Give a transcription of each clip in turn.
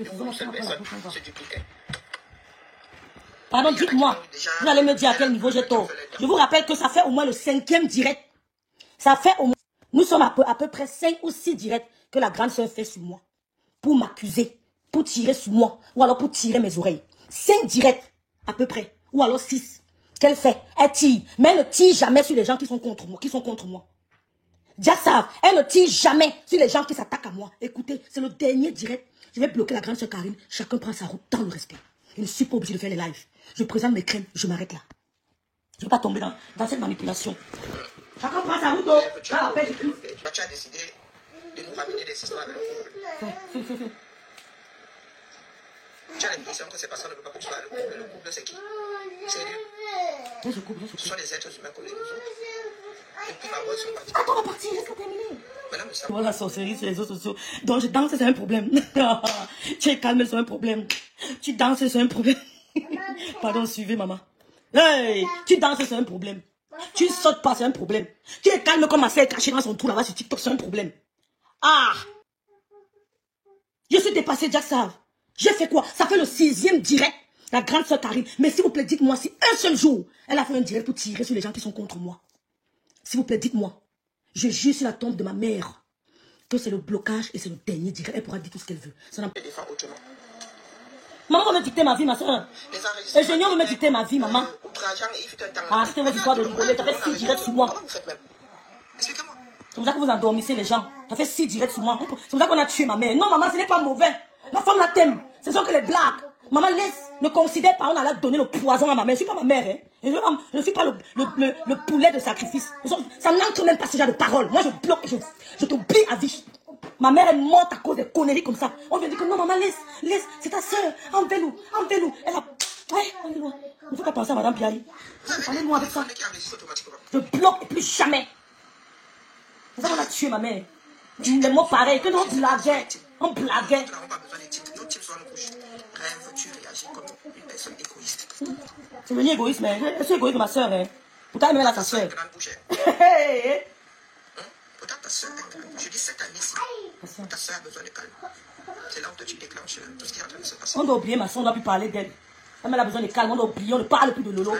précisément ça après la prochaine fois. Pardon, dites-moi. Vous allez me dire à quel niveau j'ai tort. Je vous rappelle que ça fait au moins le 5e direct. Ça fait au moins... Nous sommes à peu près 5 ou 6 directs que la grande sœur fait sur moi. Pour m'accuser. Pour tirer sur moi. Ou alors pour tirer mes oreilles. 5 directs à peu près. Ou alors 6. Qu'elle fait? Elle tire. Mais elle ne tire jamais sur les gens qui sont contre moi. Jassav, elle ne tire jamais sur les gens qui s'attaquent à moi. Écoutez, c'est le dernier direct. Je vais bloquer la grande sœur Karine. Chacun prend sa route dans le respect. Je ne suis pas obligé de faire les lives. Je présente mes crèmes, je m'arrête là. Je ne veux pas tomber dans cette manipulation. Chacun prend sa route. Tu as décidé de nous ramener des histoires avec le couple. Tu as l'impression que ces personnes ne peuvent pas poursuivre le couple. Le couple, c'est qui? Sérieux? Ce sont des êtres humains comme les autres. Et puis, ma voix, ils sont partis. Attends, on va partir, laisse-moi terminer. Voilà, la sorcellerie sur les réseaux sociaux. Donc, je danse, c'est un problème. Tu es calme, c'est un problème. Tu danses, c'est un problème. Pardon, suivez, maman. Hey, tu danses, c'est un problème. Tu sautes pas, c'est un problème. Tu es calme comme ma sœur cachée dans son trou là-bas sur TikTok, c'est un problème. Ah! Je suis dépassée, Jack Sav. J'ai fait quoi? Ça fait le 6e direct. La grande sœur Karine. Mais s'il vous plaît, dites-moi si un seul jour, elle a fait un direct pour tirer sur les gens qui sont contre moi. S'il vous plaît, dites-moi. Je jure sur la tombe de ma mère que c'est le blocage et c'est le dernier direct. Elle pourra dire tout ce qu'elle veut. Ça n'a pas... Maman va me dicter ma vie, ma soeur. Et Génion va me dicter ma vie, maman. Arrêtez vos histoires de rigoler. Ça fait 6 directs sur moi. C'est pour ça que vous endormissez les gens. Ça fait 6 directs sur moi. C'est pour ça qu'on a tué ma mère. Non, maman, ce n'est pas mauvais. La femme la t'aime. Ce sont que les blagues. Maman, laisse, ne considère pas, on allait donner le poison à ma mère. Je ne suis pas ma mère, hein. Je ne suis pas le poulet de sacrifice. Ça n'entre même pas ce genre de paroles. Moi, je bloque, je te bille à vie. Ma mère est morte à cause des conneries comme ça. On vient dire que non, maman, laisse, c'est ta soeur. Enlevez-nous. Elle a... Ouais, enlevez-nous. Il ne faut pas penser à Madame Piaï. Enlevez-nous avec ça. Je bloque et plus jamais. C'est ça qu'on a tué ma mère. Les mots pareils, que nous on blaguait. On blaguait. C'est devenu égoïste, mais je suis égoïste de ma soeur. Hein. Pourtant, elle même là sa soeur. Je dis cette année-ci, ta soeur a besoin de calme. C'est là où tu déclenches tout ce qui est en train de se passer. On doit oublier ma soeur, on doit plus parler d'elle. Elle a besoin de calme, on doit oublier, on ne parle plus de Lolo.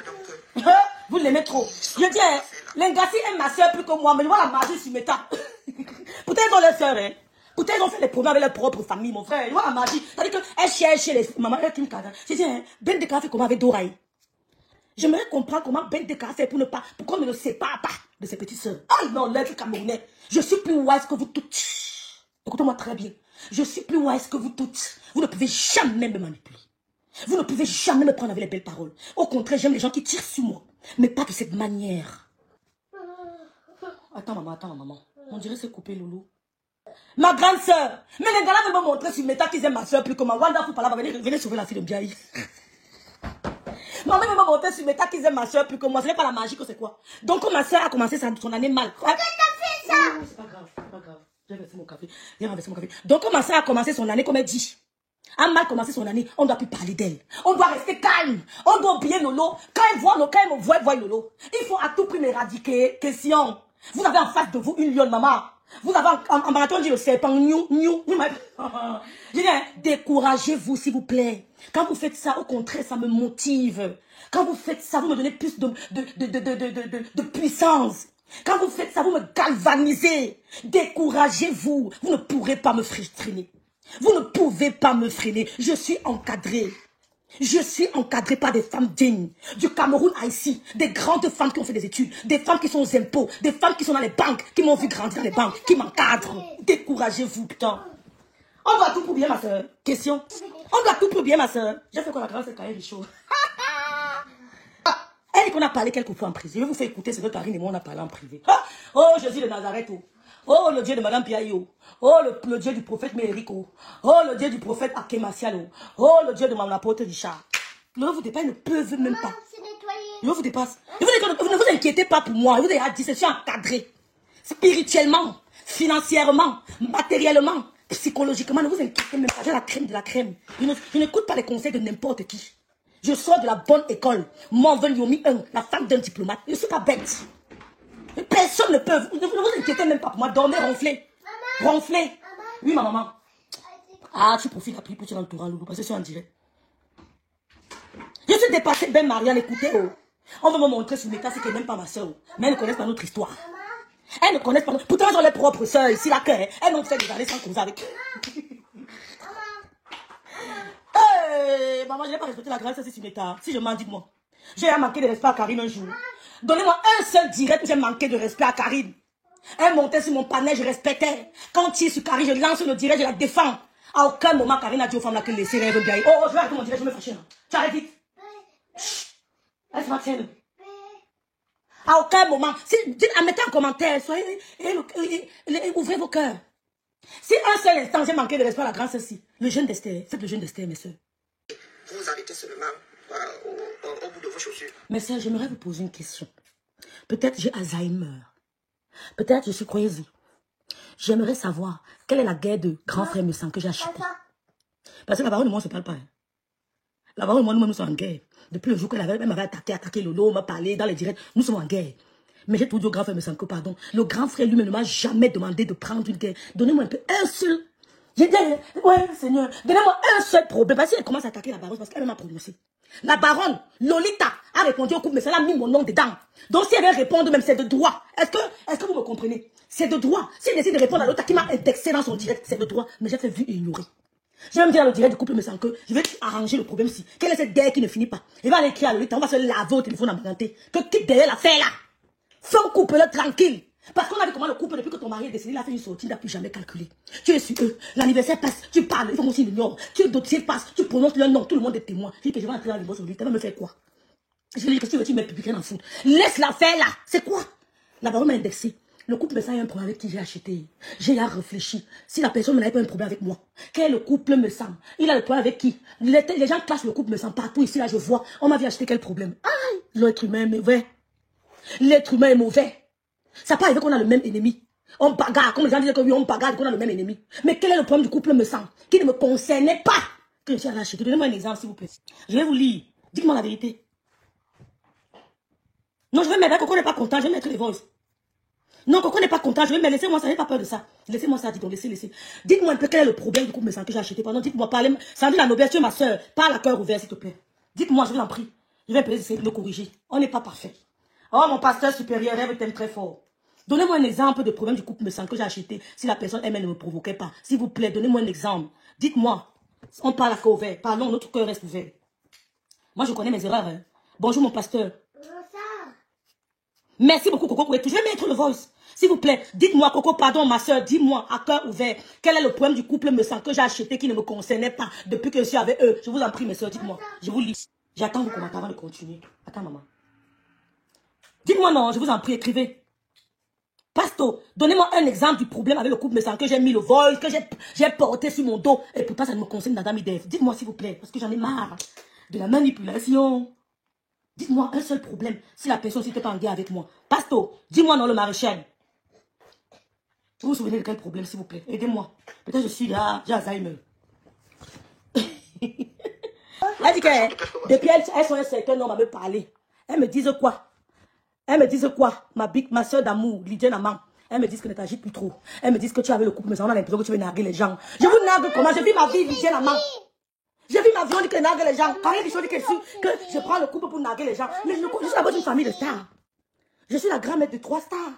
Vous l'aimez trop. Je dis, hein, Lengassi aime ma soeur plus que moi, mais je vois la magie sur mes tas. Pourtant, ils ont leur soeur, hein. Pourtant, ils ont fait des problèmes avec leur propre famille, mon frère. Je vois la magie. C'est-à-dire qu'elle cherche chez les mamans, elle Kim Kardashian. Je dis, hein, Ben Deka fait comment avec Doraï. J'aimerais comprendre comment Ben Deka fait pour qu'on ne le sépare pas de ses petites soeurs. Ah non, l'être camerounais. Je suis plus wise que vous toutes. Écoutez-moi très bien. Je suis plus wise que vous toutes. Vous ne pouvez jamais me manipuler. Vous ne pouvez jamais me prendre avec les belles paroles. Au contraire, j'aime les gens qui tirent sur moi. Mais pas de cette manière. Attends, maman. On dirait c'est coupé, Loulou. Ma grande soeur. Mais les gars-là veulent me montrer sur Meta qu'ils aiment ma soeur plus que moi. Wanda, vous parlez, venez sauver la fille de Biaï. Maman veut me montrer sur Meta qu'ils aiment ma soeur plus que moi. Ce n'est pas la magie que c'est quoi. Donc, quand ma soeur a commencé son année mal. Pourquoi t'as fait ça? C'est pas grave. J'ai versé mon café. Donc, quand ma soeur a commencé son année, comme elle dit, a mal commencé son année, on ne doit plus parler d'elle. On doit rester calme. On doit oublier Lolo. Quand elle me voit Lolo, il faut à tout prix m'éradiquer. Question. Vous avez en face de vous une lionne, maman. Vous avez en marathon dit le serpent. Je dis, découragez-vous, s'il vous plaît. Quand vous faites ça, au contraire, ça me motive. Quand vous faites ça, vous me donnez plus de puissance. Quand vous faites ça, vous me galvanisez. Découragez-vous. Vous ne pourrez pas me freiner. Vous ne pouvez pas me freiner. Je suis encadrée. Je suis encadrée par des femmes dignes. Du Cameroun à ici. Des grandes femmes qui ont fait des études. Des femmes qui sont aux impôts. Des femmes qui sont dans les banques. Qui m'ont vu grandir dans les banques. Qui m'encadrent. Découragez-vous, putain. On doit tout pour bien, ma soeur. Question. On doit tout pour bien, ma soeur. J'ai fait quoi la grâce de Karine Richaud. Elle dit qu'on a parlé quelques fois en privé. Je vais vous faire écouter ce que Karine et moi on a parlé en privé. Oh, Jésus de Nazareth. Oh, le Dieu de Madame Piaïo. Oh, le Dieu du prophète Mérico. Oh, le Dieu du prophète Akemasialo. Oh, le Dieu de mon apôtre Richard. Ne vous dépasse, ne peuvent même pas. Ne vous dépasse. Ne vous inquiétez pas pour moi. Je vous ai dit, je suis encadré. Spirituellement, financièrement, matériellement, psychologiquement. Ne vous inquiétez même pas. J'ai la crème de la crème. Je n'écoute pas les conseils de n'importe qui. Je sors de la bonne école. Morven Yomi 1, la femme d'un diplomate. Je ne suis pas bête. Personne ne peut. Ne vous inquiétez même pas pour moi. Dormez, ronflez. Ronflez. Oui, ma maman. Ah, tu profites après pour tirer en tourant, Loulou, parce que c'est en direct. Je suis dépassée, Ben Marianne, écoutez, oh. On va me montrer sur mes cas, c'est qu'elle n'aime pas ma soeur. Mais elles ne connaissent pas notre histoire. Elles ne connaissent pas notre... Pourtant, elles ont leurs propres soeurs ici, là, elles n'ont fait des années sans causer avec. Hey, maman, je n'ai pas respecté la grâce, c'est sur mes tas. Si je mens, dites-moi. J'ai manqué de respect à Karine un jour. Donnez-moi un seul direct où j'ai manqué de respect à Karine. Elle montait sur mon panel, je respectais. Quand il est sur Karine, je lance le direct, je la défends. À aucun moment, Karine a dit aux femmes là qu'elle laissait rêver bien. Oh, je vais arrêter mon direct, je me fâche. Tu arrêtes vite. Elle se maintient. À aucun moment. Mettez en commentaire, ouvrez vos cœurs. Si un seul instant, j'ai manqué de respect à la grande ceci, le jeûne d'Esther, faites le jeûne d'Esther, mes soeurs. Vous arrêtez seulement au bout de vos chaussures. Mes soeurs, j'aimerais vous poser une question. Peut-être j'ai Alzheimer. Peut-être je suis crazy. J'aimerais savoir quelle est la guerre de grand frère me sent que j'ai acheté. Parce que la parole de moi, on ne se parle pas. Hein. La parole de moi, nous sommes en guerre. Depuis le jour qu'elle m'avait attaqué Lolo, m'a parlé dans les directs, nous sommes en guerre. Mais j'ai tout dit au grand frère me sent que pardon. Le grand frère lui-même ne m'a jamais demandé de prendre une guerre. Donnez-moi un peu, un seul. J'ai dit, ouais, Seigneur, donnez-moi un seul problème. Parce qu'elle commence à attaquer la baronne, parce qu'elle m'a prononcé. La baronne, Lolita, a répondu au couple, mais ça a mis mon nom dedans. Donc si elle veut répondre, même c'est de droit. Est-ce que vous me comprenez? C'est de droit. Si elle décide de répondre à l'autre qui m'a indexé dans son direct, c'est de droit. Mais j'ai fait vu et ignorer. Je vais me dire dans le direct du couple me sent que je vais arranger le problème si. Quelle est cette guerre qui ne finit pas? Il va aller écrire à Lolita, on va se laver au téléphone en parenté. Que quitte derrière l'affaire là. Fais un couple là tranquille. Parce qu'on a vu comment le couple, depuis que ton mari est décédé, il a fait une sortie, il n'a plus jamais calculé. Tu es sur eux, l'anniversaire passe, tu parles, ils font aussi l'ignore. Tu dossier passe, tu prononces leur nom, tout le monde est témoin. Je dis que je vais entrer dans les sur lui, tu vas me faire quoi? Je lui dis que tu veux, tu me publies rien en fout. Laisse l'affaire là, c'est quoi? La baronne m'a indexé. Le couple me sent un problème avec qui j'ai acheté. J'ai réfléchi. Si la personne n'avait pas un problème avec moi, quel le couple me sent? Il a le problème avec qui? Les gens clashent le couple me sent partout ici, là je vois. On m'a vu acheter quel problème? Aïe, l'être humain est mauvais. L'être humain est mauvais. Ça n'a pas arrivé qu'on a le même ennemi. On bagarre, comme les gens disent que oui, on bagarre, qu'on a le même ennemi. Mais quel est le problème du couple me sent? Qui ne me concernait pas. Que je suis allée acheter. Donnez-moi un exemple, s'il vous plaît. Je vais vous lire. Dites-moi la vérité. Non, je vais mettre. Coco n'est pas content, je vais mettre les voices. Non, Coco n'est pas content, je vais me laisser moi ça, j'ai pas peur de ça. Laissez-moi ça, dites donc, laissez. Dites-moi un peu quel est le problème du couple me sent que j'ai acheté. Pardon, dites-moi, parlez. Sandrine la noblesse, tu es ma soeur. Parle à cœur ouvert, s'il te plaît. Dites-moi, je vous en prie. Je vais essayer de le corriger. On n'est pas parfait. Oh, mon pasteur supérieur, elle t'aime très fort. Donnez-moi un exemple de problème du couple me sent que j'ai acheté si la personne elle-même ne me provoquait pas. S'il vous plaît, donnez-moi un exemple. Dites-moi. On parle à cœur ouvert. Parlons, notre cœur reste ouvert. Moi, je connais mes erreurs. Hein. Bonjour, mon pasteur. Merci beaucoup, Coco. Je vais mettre le voice. S'il vous plaît, dites-moi, Coco, pardon, ma soeur, dis-moi, à cœur ouvert, quel est le problème du couple me sent que j'ai acheté qui ne me concernait pas depuis que je suis avec eux. Je vous en prie, mes soeurs, dites-moi. Je vous lis. J'attends vos commentaires avant de continuer. Attends, maman. Dites-moi non, je vous en prie, écrivez. Pasto, donnez-moi un exemple du problème avec le couple me sent que j'ai mis le vol, que j'ai porté sur mon dos. Et pourtant, ça ne me concerne Madame Idef. Dites-moi, s'il vous plaît, parce que j'en ai marre de la manipulation. Dites-moi un seul problème si la personne n'était pas en guerre avec moi. Pasto, dis-moi non, le maréchal. Vous vous souvenez de quel problème, s'il vous plaît? Aidez-moi. Peut-être je suis là, j'ai Alzheimer. Elle dit que depuis elles sont un certain homme à me parler. Elles me disent quoi? Elles me disent quoi? Ma soeur d'amour, Lydia Naman. Elles me disent que ne t'agite plus trop. Elles me disent que tu avais le couple, mais on a l'impression que tu veux narguer les gens. Je vous nargue comment? Je vis ma vie, Lydia Naman. Je vis ma vie, on dit que je nargue les gens. Pareil, dit que je prends le couple pour narguer les gens. Mais je suis d'abord d'une famille de stars. Je suis la grand-mère de 3 stars.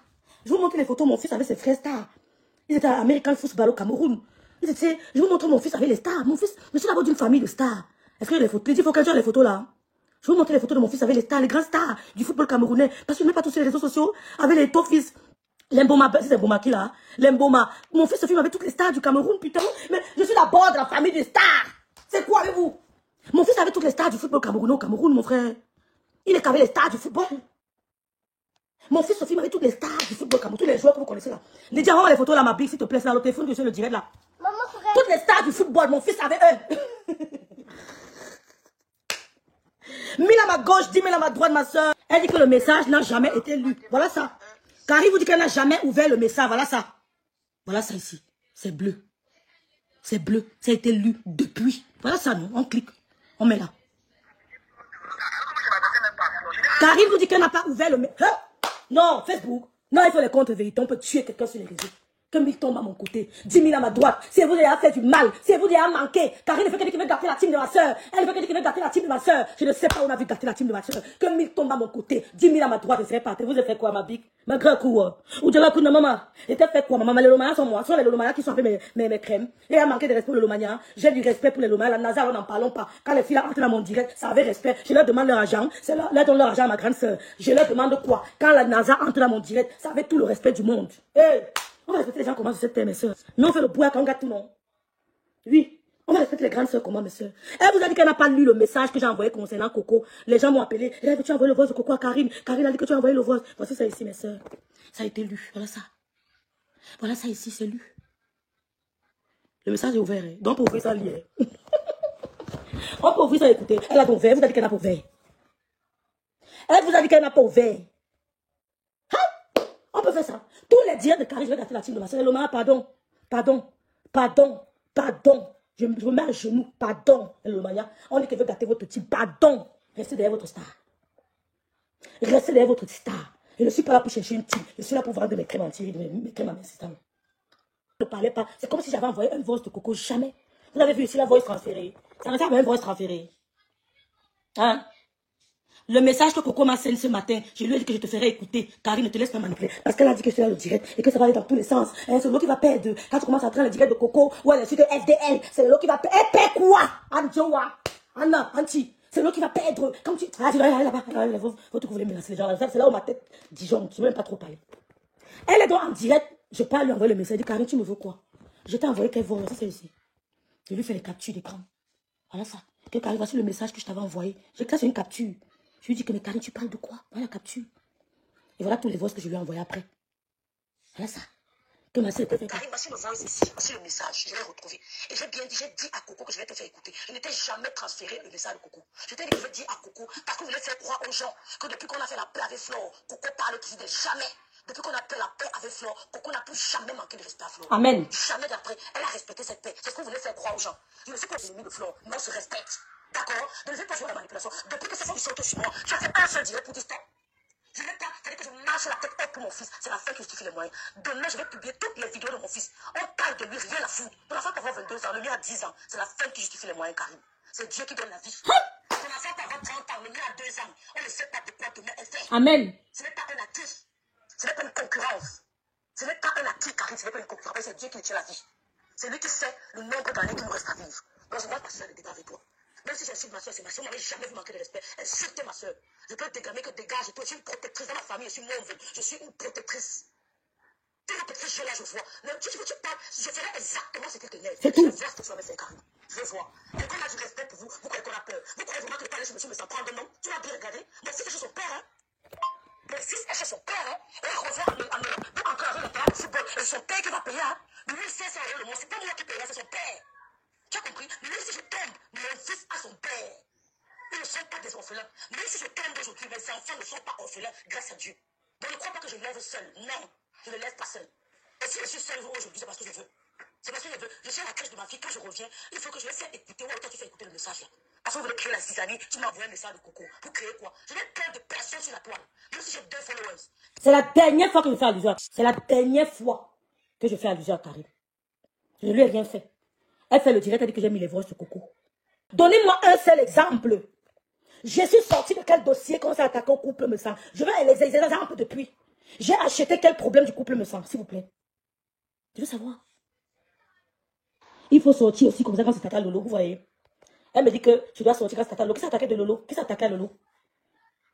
Je vous montre les photos de mon fils avec ses frères stars. Ils étaient à American Football au Cameroun. Je vous montre mon fils avec les stars. Mon fils, je suis d'abord d'une famille de stars. Est-ce que les photos? Il faut qu'elle les photos là. Je vais vous montrer les photos de mon fils avec les stars, les grands stars du football camerounais. Parce que je ne mets pas tous sur les réseaux sociaux avec les taux fils. L'Emboma, c'est Mboma qui là. L'Emboma. Mon fils se filme avec toutes les stars du Cameroun, putain. Mais je suis d'abord de la famille des stars. C'est quoi avec vous? Mon fils avait toutes les stars du football camerounais au Cameroun, mon frère. Il est qu'avec les stars du football. Mon fils se filme avec toutes les stars du football camerounais, tous les joueurs que vous connaissez là. Les diamants, les photos là, ma bille, s'il te plaît, c'est dans le téléphone que je le direct là. Maman, toutes les stars du football, mon fils avait eux. 1000 à ma gauche, 10 000 à ma droite, ma soeur. Elle dit que le message n'a jamais été lu. Voilà ça. Carrie vous dit qu'elle n'a jamais ouvert le message. Voilà ça. Voilà ça ici. C'est bleu. C'est bleu. Ça a été lu depuis. Voilà ça, non? On clique. On met là. Carrie vous dit qu'elle n'a pas ouvert le message. Hein? Non, Facebook. Non, il faut les comptes vérités. On peut tuer quelqu'un sur les réseaux. Que 1000 tombent à mon côté, 10 000 à ma droite. Si vous avez fait du mal, si vous avez manqué, Karine ne veut que dire qu'il veut gâter la team de ma soeur. Elle veut que dire qu'il veut gâter la team de ma soeur. Je ne sais pas où on a vu gâter la team de ma soeur. Que 1000 tombent à mon côté, 10 000 à ma droite, et c'est parti. Vous avez fait quoi, ma big? Ma grand coup, ou de la coup de maman. Et t'as fait quoi, maman? Les Lomania sont moi. Ce sont les Lomania qui sont fait mes crèmes. Et il a manqué de respect pour les Lomania. J'ai du respect pour les Lomania. La NASA, on n'en parlons pas. Quand les filles entrent dans mon direct, ça avait respect. Je leur demande leur argent. C'est leur donne leur argent à ma grande soeur. Je leur demande quoi? Quand la NASA entre dans mon direct, ça avait tout le respect du monde. Hey! On va respecter les gens comment sur cette terre, mes soeurs. Non, on fait le bois quand on gâte tout, non. Oui, on va respecter les grandes soeurs comment, mes soeurs. Elle vous a dit qu'elle n'a pas lu le message que j'ai envoyé concernant Coco. Les gens m'ont appelé. Elle a dit que tu as envoyé le voice de Coco à Karine. Karine a dit que tu as envoyé le voice. Voici ça ici, mes soeurs. Ça a été lu. Voilà ça. Voilà ça ici, c'est lu. Le message est ouvert. Hein. Donc, pour ouvrir ça, lire. On peut ouvrir ça, écouter. Elle a ouvert. Elle vous a dit qu'elle n'a pas ouvert. Elle vous a dit qu'elle n'a pas ouvert. On peut faire ça. Tous les dieux de Karine, je vais gâter la team de ma soeur. Loma, pardon. Pardon. Pardon. Pardon. Je me mets à genoux. Pardon. Lomania. On dit qu'elle veut gâter votre team. Pardon. Restez derrière votre star. Restez derrière votre star. Je ne suis pas là pour chercher une team. Je suis là pour vendre mes crèmes entières, mes crèmes à mes systèmes. Ne parlez pas. C'est comme si j'avais envoyé un voice de Coco. Jamais. Vous avez vu ici la voice transférée. Ça ressemble à un voice transféré. Hein? Le message que Coco m'a sendu ce matin, je lui ai dit que je te ferai écouter. Karine, ne te laisse pas manipuler. Parce qu'elle a dit que je suis là le direct et que ça va aller dans tous les sens. C'est l'eau qui va perdre. Quand tu commences à entrer dans le direct de Coco, ou elle est sur de FDL, c'est l'eau qui va perdre. Elle perd quoi? Anjoa. Anna, Anti. C'est l'eau qui va perdre. Comme tu. Ah, tu dois aller là-bas. Vous voulez menacer les gens. C'est là où ma tête Dijon. Je ne veux même pas trop parler. Elle est donc en direct. Je peux lui envoyer le message. Je dis, Karine, tu me veux quoi? Je t'ai envoyé qu'elle voit. Ça, c'est ici. Je lui fais les captures d'écran. Voilà ça. Que Karine, voici le message que je t'avais envoyé. J'ai classé une capture. Je lui dis que, mais Karine, tu parles de quoi? Voilà la capture. Et voilà tous les voix que je lui ai envoyés après. Voilà ça. Que ma soeur était fait. Karine, voici le voice ici. Voici le message. Je l'ai retrouvé. Et j'ai bien dit, j'ai dit à Coco que je vais te faire écouter. Je n'étais jamais transféré le message de Coco. Je t'ai dit que je vais dire à Coco, parce que vous voulez faire croire aux gens que depuis qu'on a fait la paix avec Flore, Coco parle toujours de jamais. Depuis qu'on a fait la paix avec Flore, Coco n'a plus jamais manqué de respect à Flore. Amen. Jamais d'après. Elle a respecté cette paix. C'est ce que vous voulez faire croire aux gens. Je ne suis pas l'ennemi de Flore, mais on se respecte. D'accord? Ne faites pas jouer à la manipulation. Depuis que c'est ça qui saute sur moi, tu as fait un seul direct pour dire stop. Je vais pas, c'est-à-dire que je marche la tête haute pour mon fils. C'est la fin qui justifie les moyens. Demain, je vais publier toutes les vidéos de mon fils. On parle de lui, rien à foutre. Ton enfant peut avoir 22 ans, le mien a 10 ans. C'est la fin qui justifie les moyens, Karine. C'est Dieu qui donne la vie. Ton enfant peut avoir 30 ans, le mien a 2 ans. On ne sait pas de quoi demain elle fait. Amen. Ce n'est pas un acquis. Ce n'est pas une concurrence. Ce n'est pas un acquis, Karine. Ce n'est pas une concurrence. C'est Dieu qui tient la vie. C'est lui qui sait le nombre d'années qui nous reste à vivre. Donc, je vois ta soeur le débat avec toi. Même si j'insulte ma soeur, c'est ma soeur, on n'avait jamais vu manquer de respect. Insultez ma soeur. Je peux dégamer que dégage. Je suis une protectrice dans ma famille, je suis mauve. Je suis une protectrice. Tu es une protectrice, je là, je vois. Mais si tu veux, tu parles, je ferai exactement ce qu'il te lève. C'est tout. Je veux voir ce que tu vas me faire, Karine. Je veux voir. Et quand on a du respect pour vous, vous croyez qu'on a peur. Vous croyez vraiment que parler chez monsieur me sent prendre non? Tu m'as bien regardé. Mon fils est chez son père, hein. Mon fils est chez son père, hein. Et il revient encore le terrain de football. Et son père qui va payer, hein. 1500 € le mois. C'est pas moi qui paye, c'est son père. Tu as compris? Même si je tombe, mon fils a son père. Ils ne sont pas des orphelins. Même si je tombe aujourd'hui, mes enfants ne sont pas orphelins grâce à Dieu. Donc ne crois pas que je lève seul. Non, je ne lève pas seul. Et si je suis seul aujourd'hui, c'est parce que je veux. C'est parce que je veux. Je suis à la crèche de ma fille. Quand je reviens, il faut que je laisse écouter. Ou alors toi, tu fais écouter le message là. Parce que vous voulez créer la zizanie, tu m'as envoyé un message de Coco. Pour créer quoi? Je n'ai plein de personnes sur la toile. Même si j'ai 2 followers. C'est la dernière fois que je fais allusion. C'est la dernière fois que je fais allusion à Karine. Je ne lui ai rien fait. Elle fait le direct, elle dit que j'ai mis les voix sur Coco. Donnez-moi un seul exemple. Je suis sortie de quel dossier quand on s'est attaqué au couple me semble. Je veux les exemples depuis. J'ai acheté quel problème du couple me semble, s'il vous plaît. Je veux savoir. Il faut sortir aussi comme ça quand c'est attaqué à Lolo, vous voyez. Elle me dit que je dois sortir quand c'est attaqué à Lolo. Qui s'est attaqué de Lolo? Qui s'est attaqué à Lolo?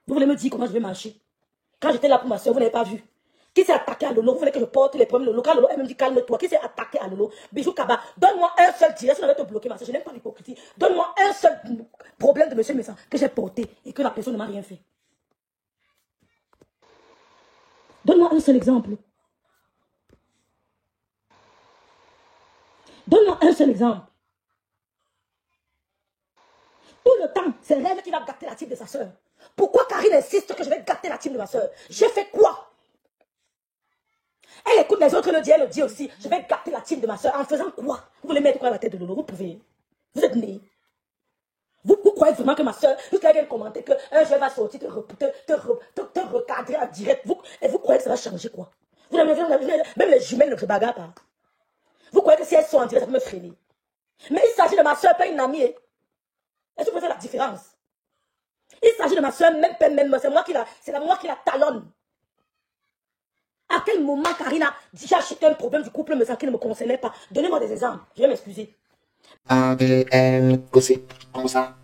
Vous voulez me dire comment je vais marcher? Quand j'étais là pour ma soeur, vous n'avez pas vu. Qui s'est attaqué à Lolo? Vous voulez que je porte les problèmes de Lolo? Quand Lolo, elle me dit calme-toi. Qui s'est attaqué à Lolo? Bijou Kaba, donne-moi un seul direct. Sinon, je vais te bloquer ma soeur. Je n'aime pas l'hypocrisie. Donne-moi un seul problème de monsieur Messan que j'ai porté et que la personne ne m'a rien fait. Donne-moi un seul exemple. Donne-moi un seul exemple. Tout le temps, c'est Rêve qui va gâter la team de sa soeur. Pourquoi Karine insiste que je vais gâter la team de ma soeur? J'ai fait quoi? Elle écoute les autres le dit, elle le dit aussi. Je vais gâter la team de ma soeur en faisant quoi? Vous voulez mettre quoi à la tête de Lolo? Vous pouvez. Vous êtes nés. Vous croyez vraiment que ma soeur, jusqu'à elle commenter que un jeu va sortir, te recadrer en direct. Et vous croyez que ça va changer quoi? Même les jumelles ne se bagarrent pas. Vous croyez que si elles sont en direct, ça peut me freiner. Mais il s'agit de ma soeur, pas une amie. Est-ce que vous faites la différence? Il s'agit de ma soeur, même c'est moi qui la talonne. À quel moment Karina dit j'ai acheté un problème du couple qui ne me concernait pas? Donnez-moi des exemples, je vais m'excuser. ADN, gossip, comme ça,